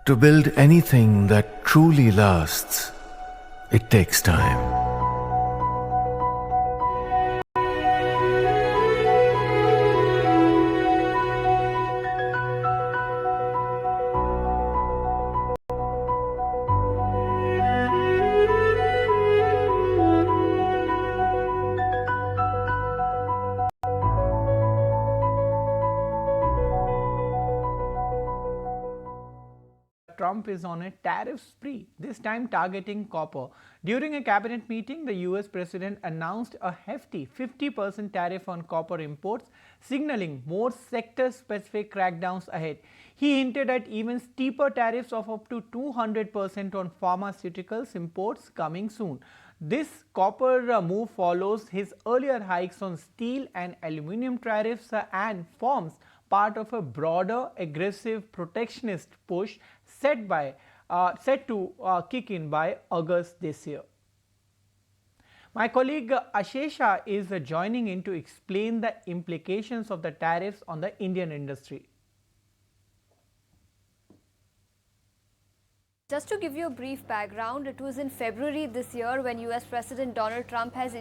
To build anything that truly lasts, it takes time. Trump is on a tariff spree, this time targeting copper. During a cabinet meeting, the US president announced a hefty 50% tariff on copper imports, signaling more sector-specific crackdowns ahead. He hinted at even steeper tariffs of up to 200% on pharmaceuticals imports coming soon. This copper move follows his earlier hikes on steel and aluminium tariffs and forms part of a broader aggressive protectionist push set to kick in by August this year. My colleague Ashesha is joining in to explain the implications of the tariffs on the Indian industry. Just to give you a brief background, it was in February this year when US President Donald Trump had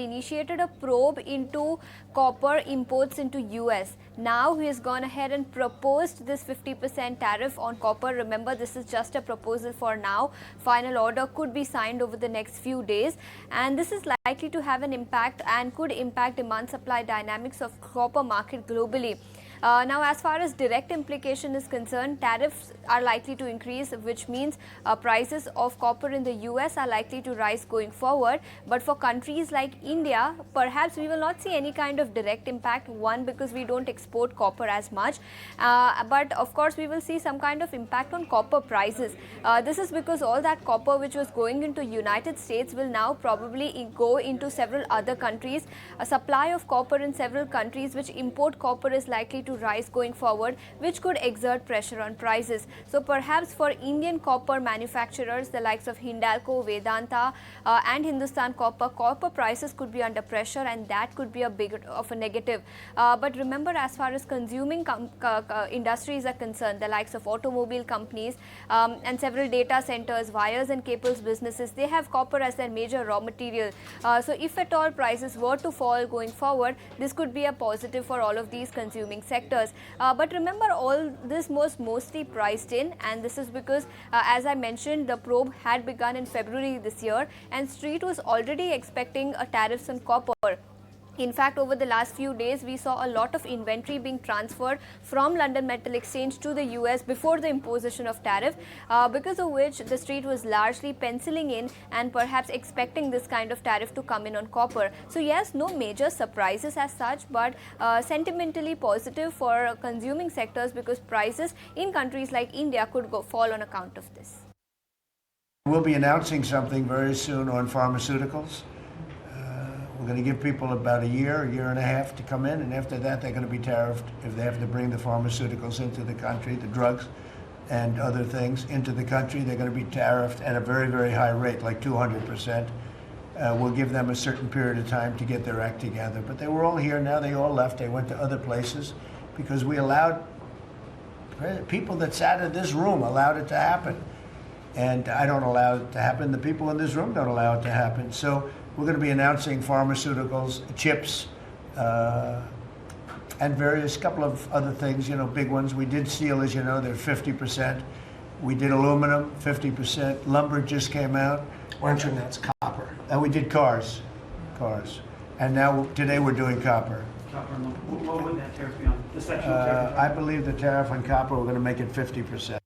initiated a probe into copper imports into US. Now he has gone ahead and proposed this 50% tariff on copper. Remember, this is just a proposal for now. Final order could be signed over the next few days, and this is likely to have an impact and could impact demand supply dynamics of copper market globally. Now, as far as direct implication is concerned, tariffs are likely to increase, which means prices of copper in the US are likely to rise going forward. But for countries like India, perhaps we will not see any kind of direct impact. One, because we don't export copper as much, but of course we will see some kind of impact on copper prices. This is because all that copper which was going into United States will now probably go into several other countries. A supply of copper in several countries which import copper is likely to rise going forward, which could exert pressure on prices. So perhaps for Indian copper manufacturers, the likes of Hindalco, Vedanta and Hindustan Copper prices could be under pressure, and that could be a big of a negative. But remember, as far as consuming industries are concerned, the likes of automobile companies and several data centers, wires and cables businesses, they have copper as their major raw material. So if at all prices were to fall going forward, this could be a positive for all of these consuming sectors. But remember, all this was mostly priced in, and this is because as I mentioned, the probe had begun in February this year, and Street was already expecting a tariffs on copper. In fact, over the last few days, we saw a lot of inventory being transferred from London Metal Exchange to the US before the imposition of tariff, because of which the street was largely penciling in and perhaps expecting this kind of tariff to come in on copper. So yes, no major surprises as such, but sentimentally positive for consuming sectors, because prices in countries like India could fall on account of this. We'll be announcing something very soon on pharmaceuticals. We're going to give people about a year and a half to come in, and after that they're going to be tariffed if they have to bring the pharmaceuticals into the country, the drugs and other things into the country. They're going to be tariffed at a very, very high rate, like 200%. We'll give them a certain period of time to get their act together. But they were all here now, they all left, they went to other places, because we allowed, people that sat in this room allowed it to happen. And I don't allow it to happen, the people in this room don't allow it to happen. So we're going to be announcing pharmaceuticals, chips, and various couple of other things, big ones. We did steel, as you know, they're 50%. We did aluminum, 50%. Lumber just came out. Mention that's copper. And we did cars. And now, today we're doing copper. Copper and lumber. What would that tariff be on? The section of tariff? I believe the tariff on copper, we're going to make it 50%.